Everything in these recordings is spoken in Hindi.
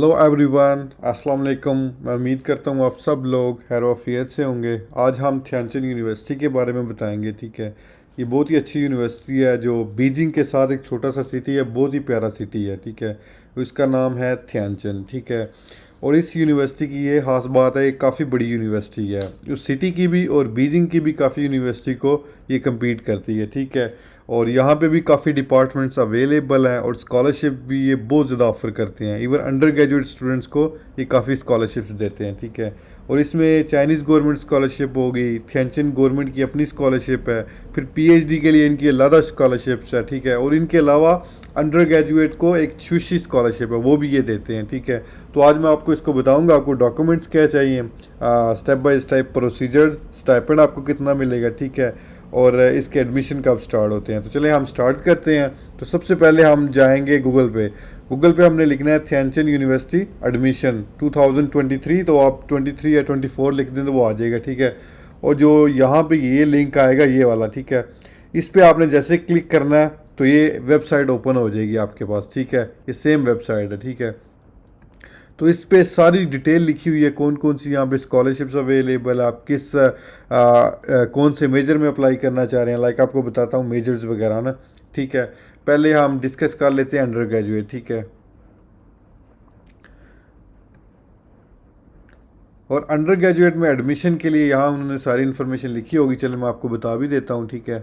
हेलो एवरीवन, अस्सलाम वालेकुम। मैं उम्मीद करता हूँ आप सब लोग खैर आफियत से होंगे। आज हम ध्यानचंद यूनिवर्सिटी के बारे में बताएंगे। ठीक है, ये बहुत ही अच्छी यूनिवर्सिटी है जो बीजिंग के साथ एक छोटा सा सिटी है, बहुत ही प्यारा सिटी है। ठीक है, इसका नाम है ध्यानचंद। ठीक है, और इस यूनिवर्सिटी की ये खास बात है, ये काफ़ी बड़ी यूनिवर्सिटी है। उस सिटी की भी और बीजिंग की भी काफ़ी यूनिवर्सिटी को ये कम्पीट करती है। ठीक है, और यहाँ पे भी काफ़ी डिपार्टमेंट्स अवेलेबल हैं और स्कॉलरशिप भी ये बहुत ज़्यादा ऑफर करते हैं। इवन अंडर ग्रेजुएट स्टूडेंट्स को ये काफ़ी स्कॉलरशिप्स देते हैं। ठीक है, और इसमें चाइनीज़ गवर्नमेंट स्कॉलरशिप हो गई, थियनचिन गवर्नमेंट की अपनी स्कॉलरशिप है, फिर पीएचडी के लिए इनकी अलग स्कॉलरशिप्स है। ठीक है, और इनके अलावा अंडर ग्रेजुएट को एक छुशी स्कॉलरशिप है, वो भी ये देते हैं। ठीक है, तो आज मैं आपको इसको बताऊंगा आपको डॉक्यूमेंट्स क्या चाहिए, step by step procedure, stipend आपको कितना मिलेगा। ठीक है, और इसके एडमिशन कब स्टार्ट होते हैं। तो चलिए हम स्टार्ट करते हैं। तो सबसे पहले हम जाएंगे गूगल पे हमने लिखना है ध्यानचंद यूनिवर्सिटी एडमिशन 2023। तो आप 23 या 24 लिख दें तो वो आ जाएगा। ठीक है, और जो यहाँ पे ये लिंक आएगा ये वाला, ठीक है, इस पे आपने जैसे क्लिक करना है तो ये वेबसाइट ओपन हो जाएगी आपके पास। ठीक है, ये सेम वेबसाइट है। ठीक है, तो इस पे सारी डिटेल लिखी हुई है, कौन कौन सी यहाँ पे स्कॉलरशिप्स अवेलेबल, आप किस कौन से मेजर में अप्लाई करना चाह रहे हैं। लाइक आपको बताता हूँ मेजर्स वगैरह ना। ठीक है, पहले हम डिस्कस कर लेते हैं अंडर ग्रेजुएट। ठीक है, और अंडर ग्रेजुएट में एडमिशन के लिए यहाँ उन्होंने सारी इन्फॉर्मेशन लिखी होगी, चलो मैं आपको बता भी देता हूँ। ठीक है,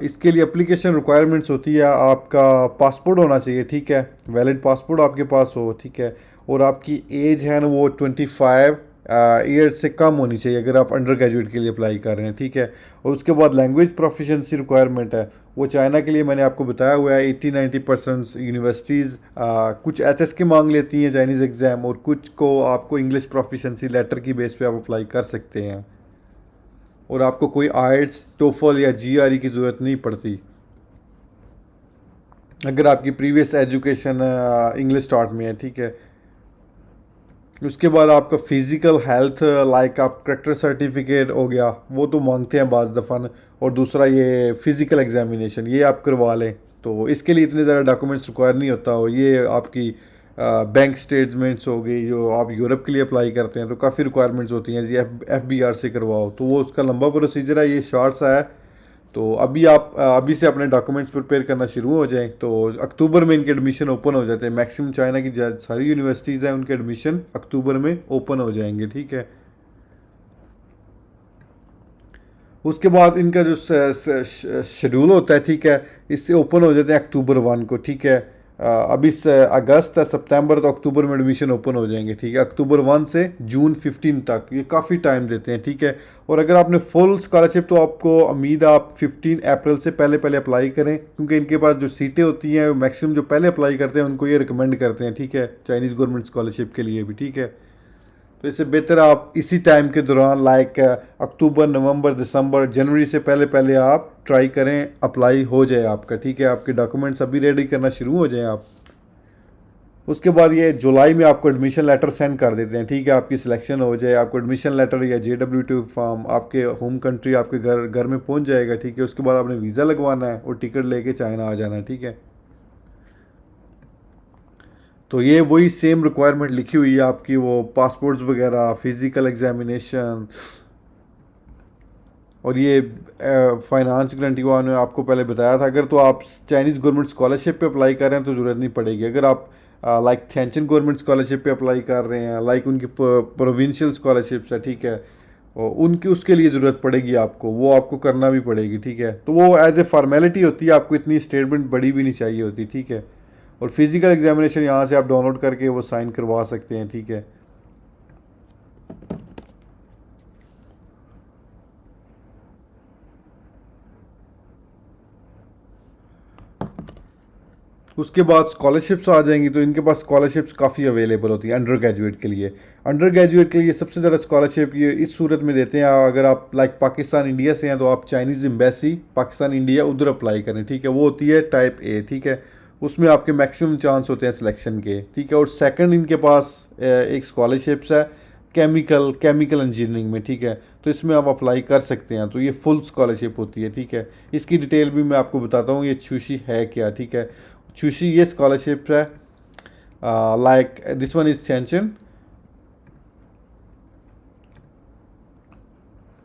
इसके लिए एप्लीकेशन रिक्वायरमेंट्स होती है, आपका पासपोर्ट होना चाहिए। ठीक है, वैलिड पासपोर्ट आपके पास हो। ठीक है, और आपकी एज है ना वो 25 ईयर्स से कम होनी चाहिए अगर आप अंडर ग्रेजुएट के लिए अप्लाई कर रहे हैं। ठीक है, और उसके बाद लैंग्वेज प्रोफिशेंसी रिक्वायरमेंट है, वो चाइना के लिए मैंने आपको बताया हुआ है। 80-90% यूनिवर्सिटीज़ कुछ एचएस के मांग लेती हैं चाइनीज़ एग्ज़ाम, और कुछ को आपको इंग्लिश प्रोफिशेंसी लेटर की बेस पे आप अप्लाई कर सकते हैं, और आपको कोई आइट्स टोफल या जीआरई की ज़रूरत नहीं पड़ती अगर आपकी प्रीवियस एजुकेशन इंग्लिश स्टार्ट में है। ठीक है, उसके बाद आपका फिज़िकल हेल्थ, लाइक आप करेक्टर सर्टिफिकेट हो गया, वो तो मांगते हैं बाज़ दफ़ा न, और दूसरा ये फ़िज़िकल एग्जामिनेशन ये आप करवा लें, तो इसके लिए इतने ज़्यादा डॉक्यूमेंट्स रिक्वायर नहीं होता हो। ये आपकी बैंक स्टेटमेंट्स हो गई, जो आप यूरोप के लिए अप्लाई करते हैं तो काफ़ी रिक्वायरमेंट्स होती हैं जी, एफ बी आर से करवाओ, तो वो उसका लंबा प्रोसीजर है, ये शॉर्ट सा है। तो अभी आप अभी से अपने डॉक्यूमेंट्स प्रिपेयर करना शुरू हो जाएं तो अक्टूबर में इनके एडमिशन ओपन हो जाते हैं। मैक्सिमम चाइना की सारी यूनिवर्सिटीज़ हैं, उनके एडमिशन अक्टूबर में ओपन हो जाएंगे। ठीक है, उसके बाद इनका जो शेड्यूल होता है, ठीक है, इससे ओपन हो जाते हैं अक्टूबर 1 को। ठीक है, अभी अगस्त है, सितंबर तो अक्टूबर में एडमिशन ओपन हो जाएंगे। ठीक है, अक्टूबर 1 से जून 15 तक ये काफ़ी टाइम देते हैं। ठीक है, और अगर आपने फुल स्कॉलरशिप तो आपको उम्मीद है आप 15 अप्रैल से पहले पहले अप्लाई करें, क्योंकि इनके पास जो सीटें होती हैं मैक्सिमम जो पहले अप्लाई करते हैं उनको ये रिकमेंड करते हैं। ठीक है, चाइनीज़ गवर्नमेंट स्कॉलरशिप के लिए भी। ठीक है, तो इससे बेहतर आप इसी टाइम के दौरान लाइक अक्टूबर, नवंबर, दिसंबर, जनवरी से पहले पहले आप ट्राई करें, अप्लाई हो जाए आपका। ठीक है, आपके डॉक्यूमेंट्स अभी रेडी करना शुरू हो जाएं आप। उसके बाद ये जुलाई में आपको एडमिशन लेटर सेंड कर देते हैं। ठीक है, आपकी सिलेक्शन हो जाए, आपको एडमिशन लेटर या JW2 फॉर्म आपके होम कंट्री आपके घर घर में पहुंच जाएगा। ठीक है, उसके बाद आपने वीज़ा लगवाना है और टिकट लेके चाइना आ जाना है। ठीक है, तो ये वही सेम रिक्वायरमेंट लिखी हुई है आपकी, वो पासपोर्ट्स वगैरह, फिज़िकल एग्जामिनेशन, और ये फाइनेंस गारंटी को मैंने आपको पहले बताया था। अगर तो आप चाइनीज़ गवर्नमेंट स्कॉलरशिप पे अप्लाई कर रहे हैं तो ज़रूरत नहीं पड़ेगी। अगर आप लाइक थैंचन गवर्नमेंट स्कॉलरशिप पे अप्लाई कर रहे हैं, लाइक उनकी प्रोविंशियल स्कॉलरशिप्स है, ठीक है, और उनकी उसके लिए ज़रूरत पड़ेगी आपको, वो आपको करना भी पड़ेगी। ठीक है, तो वो एज ए फॉर्मेलिटी होती है, आपको इतनी स्टेटमेंट बड़ी भी नहीं चाहिए होती। ठीक है, और फिज़िकल एग्जामिनेशन यहाँ से आप डाउनलोड करके वो साइन करवा सकते हैं। ठीक है, उसके बाद स्कॉलरशिप्स आ जाएंगी, तो इनके पास स्कॉलरशिप्स काफ़ी अवेलेबल होती है अंडर ग्रेजुएट के लिए। अंडर ग्रेजुएट के लिए सबसे ज़्यादा स्कॉलरशिप ये इस सूरत में देते हैं, अगर आप लाइक पाकिस्तान इंडिया से हैं तो आप चाइनीज़ एम्बेसी पाकिस्तान इंडिया उधर अप्लाई करें। ठीक है, वो होती है टाइप ए। ठीक है, उसमें आपके मैक्सिमम चांस होते हैं सिलेक्शन के। ठीक है, और सेकंड इनके पास एक स्कॉलरशिप्स है केमिकल इंजीनियरिंग में। ठीक है, तो इसमें आप अप्लाई कर सकते हैं, तो ये फुल स्कॉलरशिप होती है। ठीक है, इसकी डिटेल भी मैं आपको बताता हूँ, ये छूशी है क्या। ठीक है, छुशी ये स्कॉलरशिप है, लाइक दिस वन इज थियांचन।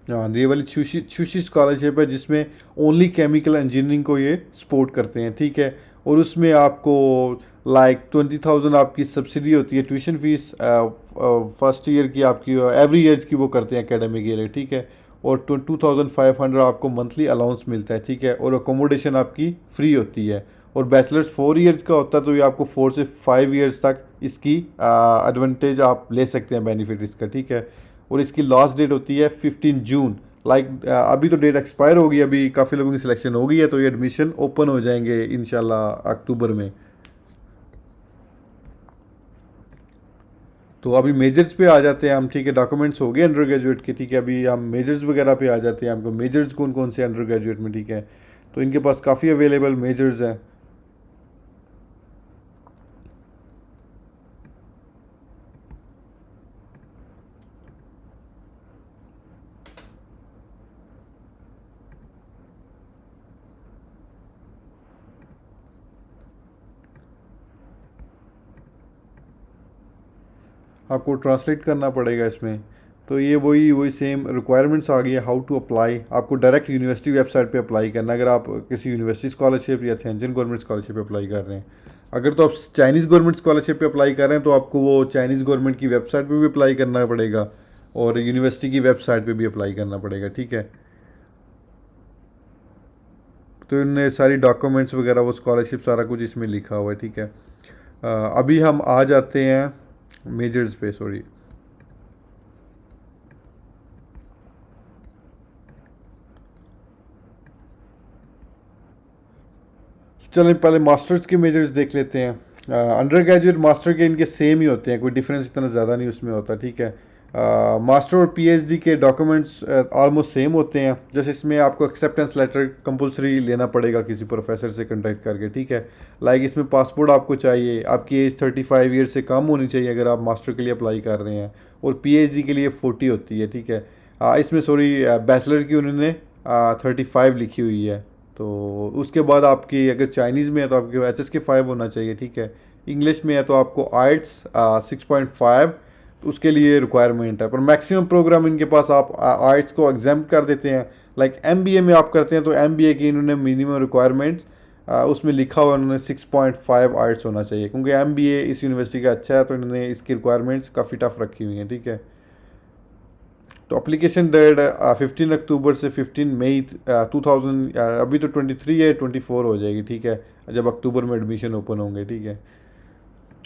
हाँ, ये वाली छुशी स्कॉलरशिप है जिसमें ओनली केमिकल इंजीनियरिंग को ये सपोर्ट करते हैं, ठीक है। और उसमें आपको लाइक 20,000 आपकी सब्सिडी होती है ट्यूशन फीस फर्स्ट ईयर की, आपकी एवरी ईयर की वो करते हैं एकेडमिक ईयर, ठीक है। और 2,500 आपको मंथली अलाउंस मिलता है, ठीक है। और अकोमोडेशन आपकी फ्री होती है। और बैचलर्स 4 ईयर्स का होता है, तो ये आपको 4 से 5 ईयर्स तक इसकी एडवांटेज आप ले सकते हैं, बेनिफिट इसका, ठीक है। और इसकी लास्ट डेट होती है 15 जून। लाइक अभी तो डेट एक्सपायर होगी, अभी काफ़ी लोगों की सिलेक्शन हो गई है, तो ये एडमिशन ओपन हो जाएंगे इंशाल्लाह अक्टूबर में। तो अभी मेजर्स पे आ जाते हैं हम, ठीक है। डॉक्यूमेंट्स हो गए अंडर ग्रेजुएट के, ठीक है। अभी हम मेजर्स वगैरह पे आ जाते हैं, हमको मेजर्स कौन कौन से अंडर ग्रेजुएट में, ठीक है। तो इनके पास काफ़ी अवेलेबल मेजर्स हैं। आपको ट्रांसलेट करना पड़ेगा इसमें। तो ये वही वही सेम रिक्वायरमेंट्स आ गई है, हाउ टू अप्लाई। आपको डायरेक्ट यूनिवर्सिटी वेबसाइट पे अप्लाई करना है, अगर आप किसी यूनिवर्सिटी स्कॉलरशिप या थियांचन गवर्नमेंट स्कॉलरशिप पे अप्लाई कर रहे हैं। अगर तो आप चाइनीज़ गवर्नमेंट स्कॉलरशिप पे अप्लाई कर रहे हैं, तो आपको वो चाइनीज़ गवर्नमेंट की वेबसाइट पे भी अप्लाई करना पड़ेगा और यूनिवर्सिटी की वेबसाइट पे भी अप्लाई करना पड़ेगा, ठीक है। तो इनने सारी डॉक्यूमेंट्स वगैरह, वो स्कॉलरशिप, सारा कुछ इसमें लिखा हुआ है, ठीक है। अभी हम आ जाते हैं मेजर्स पे, सॉरी। चलें पहले मास्टर्स के मेजर्स देख लेते हैं। अंडर ग्रेजुएट मास्टर के इनके सेम ही होते हैं, कोई डिफरेंस इतना ज़्यादा नहीं उसमें होता, ठीक है। मास्टर और पीएचडी के डॉक्यूमेंट्स ऑलमोस्ट सेम होते हैं। जैसे इसमें आपको एक्सेप्टेंस लेटर कंपलसरी लेना पड़ेगा किसी प्रोफेसर से कंटेक्ट करके, ठीक है। लाइक इसमें पासपोर्ट आपको चाहिए, आपकी एज 35 ईयर से कम होनी चाहिए अगर आप मास्टर के लिए अप्लाई कर रहे हैं। और पीएचडी के लिए 40 होती है, ठीक है। इसमें सॉरी बैचलर की उन्होंने 35 लिखी हुई है। तो उसके बाद आपकी अगर चाइनीज़ में है तो आपके HSK 5 होना चाहिए, ठीक है। इंग्लिश में है तो आपको IELTS 6.5 उसके लिए रिक्वायरमेंट है। पर मैक्सिमम प्रोग्राम इनके पास आप IELTS को एग्जाम कर देते हैं। लाइक MBA में आप करते हैं तो MBA की इन्होंने मिनिमम रिक्वायरमेंट्स उसमें लिखा हुआ उन्होंने 6.5 IELTS होना चाहिए, क्योंकि MBA इस यूनिवर्सिटी का अच्छा है, तो इन्होंने इसकी रिक्वायरमेंट्स काफ़ी टफ रखी हुई हैं, ठीक है। तो अप्लीकेशन डेट 15 अक्टूबर से 15 मई 2000, अभी तो 23 है, 24 हो जाएगी, ठीक है, जब अक्टूबर में एडमिशन ओपन होंगे, ठीक है।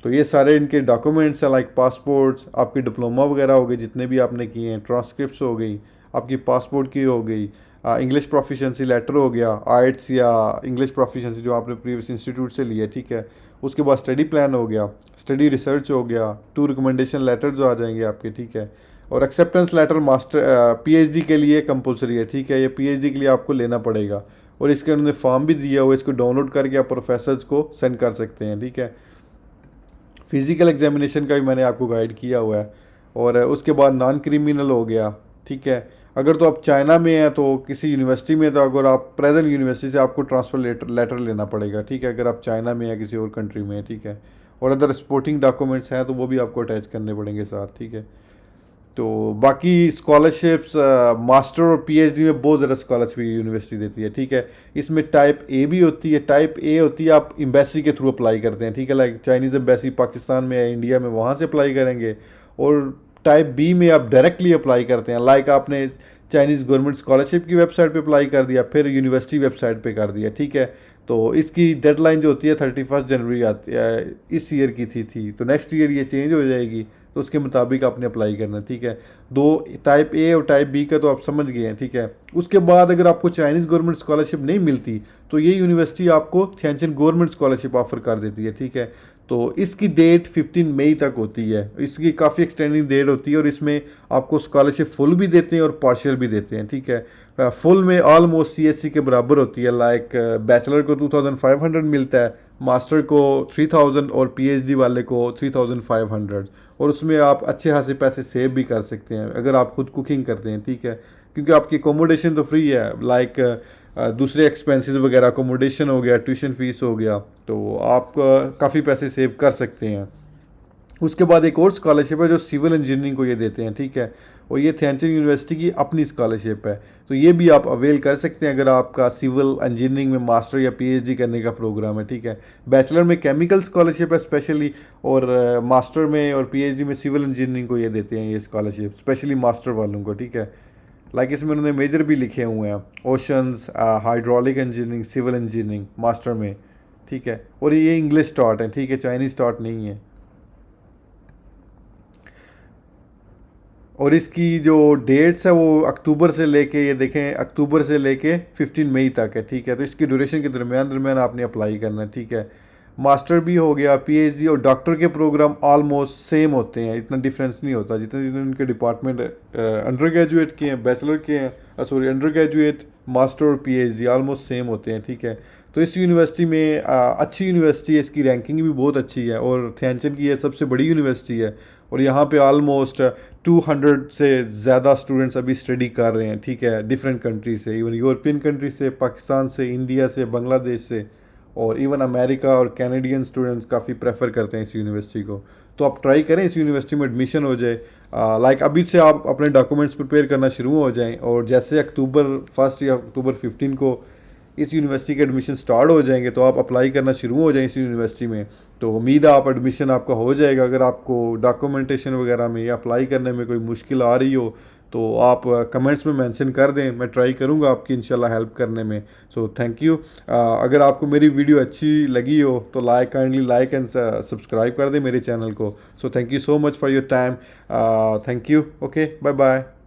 तो ये सारे इनके डॉक्यूमेंट्स हैं, लाइक पासपोर्ट्स, आपकी डिप्लोमा वगैरह हो गई जितने भी आपने किए हैं, ट्रांसक्रिप्ट्स हो गई, आपकी पासपोर्ट की हो गई, इंग्लिश प्रोफिशेंसी लेटर हो गया, IELTS या इंग्लिश प्रोफिशेंसी जो आपने प्रीवियस इंस्टीट्यूट से लिया, ठीक है। उसके बाद स्टडी प्लान हो गया, स्टडी रिसर्च हो गया, 2 रिकमेंडेशन लेटर्स आ जाएंगे आपके, ठीक है। और एक्सेप्टेंस लेटर मास्टर पीएचडी के लिए कंपलसरी है, ठीक है। ये पीएचडी के लिए आपको लेना पड़ेगा। और इसके उन्होंने फॉर्म भी दिया हुआ है, इसको डाउनलोड करके आप प्रोफेसर्स को सेंड कर सकते हैं, ठीक है। फिज़िकल एग्जामिनेशन का भी मैंने आपको गाइड किया हुआ है। और उसके बाद नॉन क्रिमिनल हो गया, ठीक है। अगर तो आप चाइना में हैं तो किसी यूनिवर्सिटी में, तो अगर आप प्रेजेंट यूनिवर्सिटी से आपको ट्रांसफ़र लेटर लेना पड़ेगा, ठीक है, अगर आप चाइना में या किसी और कंट्री में हैं, ठीक है। और अदर सपोर्टिंग डॉक्यूमेंट्स हैं तो वो भी आपको अटैच करने पड़ेंगे साथ, ठीक है। तो बाकी स्कॉलरशिप्स मास्टर और पीएचडी में बहुत ज़्यादा स्कॉलरशिप यूनिवर्सिटी देती है, ठीक है। इसमें टाइप ए भी होती है। टाइप ए होती है आप एम्बेसी के थ्रू अप्लाई करते हैं, ठीक है। लाइक चाइनीज़ एम्बेसी पाकिस्तान में या इंडिया में, वहाँ से अप्लाई करेंगे। और टाइप बी में आप डायरेक्टली अप्लाई करते हैं, लाइक आपने चाइनीज़ गवर्नमेंट स्कॉलरशिप की वेबसाइट पे अप्लाई कर दिया, फिर यूनिवर्सिटी वेबसाइट पे कर दिया, ठीक है। तो इसकी डेडलाइन जो होती है 31 जनवरी आती है, इस ईयर की थी, तो नेक्स्ट ईयर ये चेंज हो जाएगी, तो उसके मुताबिक आपने अप्लाई करना, ठीक है। दो टाइप ए और टाइप बी का तो आप समझ गए हैं, ठीक है। उसके बाद अगर आपको चाइनीज़ गवर्नमेंट स्कॉलरशिप नहीं मिलती तो ये यूनिवर्सिटी आपको थियांचन गवर्नमेंट स्कॉलरशिप ऑफर कर देती है, ठीक है। तो इसकी डेट 15 मई तक होती है, इसकी काफ़ी एक्सटेंडिंग डेट होती है। और इसमें आपको स्कॉलरशिप फुल भी देते हैं और पार्शियल भी देते हैं, ठीक है। फुल में ऑलमोस्ट CSC के बराबर होती है। लाइक बैचलर को 2500 मिलता है, मास्टर को 3000 और पीएचडी वाले को 3500। और उसमें आप अच्छे खासे पैसे सेव भी कर सकते हैं अगर आप खुद कुकिंग करते हैं, ठीक है, क्योंकि आपकी अकोमोडेशन तो फ्री है। लाइक दूसरे एक्सपेंसेस वगैरह, अकोमोडेशन हो गया, ट्यूशन फीस हो गया, तो आप काफ़ी पैसे सेव कर सकते हैं। उसके बाद एक और स्कॉलरशिप है जो सिविल इंजीनियरिंग को ये देते हैं, ठीक है, और ये ध्यानचंद यूनिवर्सिटी की अपनी स्कॉलरशिप है। तो ये भी आप अवेल कर सकते हैं अगर आपका सिविल इंजीनियरिंग में मास्टर या पीएचडी करने का प्रोग्राम है, ठीक है। बैचलर में केमिकल स्कॉलरशिप है स्पेशली, और मास्टर में और पीएचडी में सिविल इंजीनियरिंग को ये देते हैं ये स्कॉलरशिप, स्पेशली मास्टर वालों को, ठीक है। लाइक इसमें उन्होंने मेजर भी लिखे हुए हैं, oceans, hydraulic engineering, civil engineering master में, ठीक है। और ये इंग्लिश स्टार्ट है, ठीक है, चाइनीज स्टार्ट नहीं है। और इसकी जो डेट्स है वो अक्टूबर से लेके, ये देखें, अक्टूबर से लेके 15 मई तक है, ठीक है। तो इसकी ड्यूरेशन के दरमियान दरमियान आपने अप्लाई करना है, ठीक है। मास्टर भी हो गया, पीएचडी और डॉक्टर के प्रोग्राम ऑलमोस्ट सेम होते हैं, इतना डिफरेंस नहीं होता। जितने जितने उनके डिपार्टमेंट अंडर ग्रेजुएट के हैं, बैचलर के हैं, सॉरी अंडर ग्रेजुएट, मास्टर और पीएचडी ऑलमोस्ट सेम होते हैं, ठीक है। तो इस यूनिवर्सिटी में अच्छी यूनिवर्सिटी है, इसकी रैंकिंग भी बहुत अच्छी है, और ध्यानचंद की ये सबसे बड़ी यूनिवर्सिटी है। और यहाँ पे ऑलमोस्ट 200 से ज़्यादा स्टूडेंट्स अभी स्टडी कर रहे हैं, ठीक है, डिफरेंट कंट्री से, इवन यूरोपियन कंट्री से, पाकिस्तान से, इंडिया से, बांग्लादेश से, और इवन अमेरिका और कैनेडियन स्टूडेंट्स काफ़ी प्रेफर करते हैं इस यूनिवर्सिटी को। तो आप ट्राई करें इस यूनिवर्सिटी में एडमिशन हो जाए। लाइक अभी से आप अपने डॉक्यूमेंट्स प्रिपेयर करना शुरू हो जाएं, और जैसे अक्टूबर 1 या अक्टूबर 15 को इस यूनिवर्सिटी के एडमिशन स्टार्ट हो जाएंगे तो आप अप्लाई करना शुरू हो जाएं इस यूनिवर्सिटी में। तो उम्मीद है आप एडमिशन आपका हो जाएगा। अगर आपको डॉक्यूमेंटेशन वगैरह में या अप्लाई करने में कोई मुश्किल आ रही हो तो आप कमेंट्स में मेंशन कर दें, मैं ट्राई करूंगा आपकी इंशाल्लाह हेल्प करने में। सो थैंक यू। अगर आपको मेरी वीडियो अच्छी लगी हो तो काइंडली लाइक एंड सब्सक्राइब कर दें मेरे चैनल को। So thank you so much for your time. Thank you. Okay, bye bye.